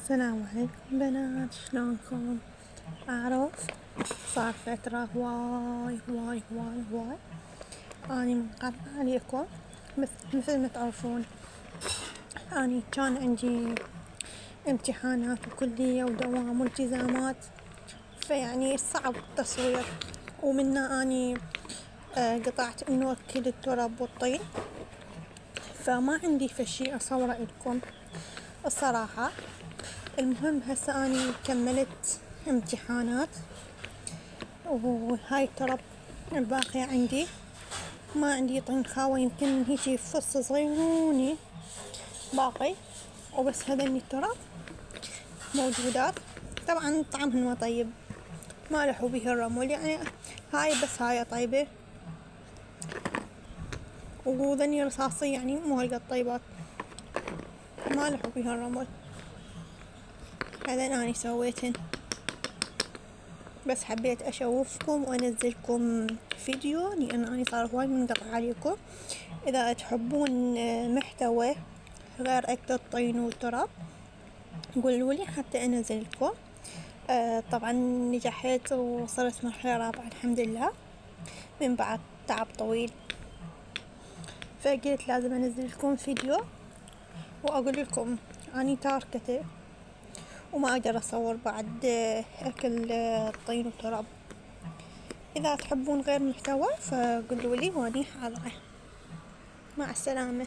السلام عليكم بنات، شلونكم؟ أعرف صار فترة هواي هواي هواي هواي أني منقطعة عليكم. مثل ما تعرفون أني كان عندي امتحانات وكلية ودوام والتزامات، فيعني صعب التصوير. ومنا أني قطعت إنه أكل التراب والطين، فما عندي فشي أصوره لكم الصراحة. المهم هسه أني كملت امتحانات وهاي التراب الباقية عندي، ما عندي طين خاوة، يمكن هيجي فص صغيروني باقي، وبس هذني التراب موجودات. طبعا طعمهن ما طيب، ما لحوا به الرمل، يعني هاي بس هاي طيبة، وذني رصاصي يعني مو هلقد طيبات، ما لحوا بها الرمل. هذا أنا سويتهن، بس حبيت أشوفكم وأنزلكم فيديو لأن أنا صار هواي منقطع عليكم. إذا تحبون محتوى غير أكل الطين والتراب قولولي حتى أنزلكم. طبعا نجحت وصلت مرحلة رابعة الحمد لله من بعد تعب طويل، فقلت لازم أنزلكم فيديو وأقول لكم أني تاركته وما أقدر أصور بعد أكل الطين والتراب. إذا تحبون غير محتوى فقولولي وأني حاضرة. مع السلامة.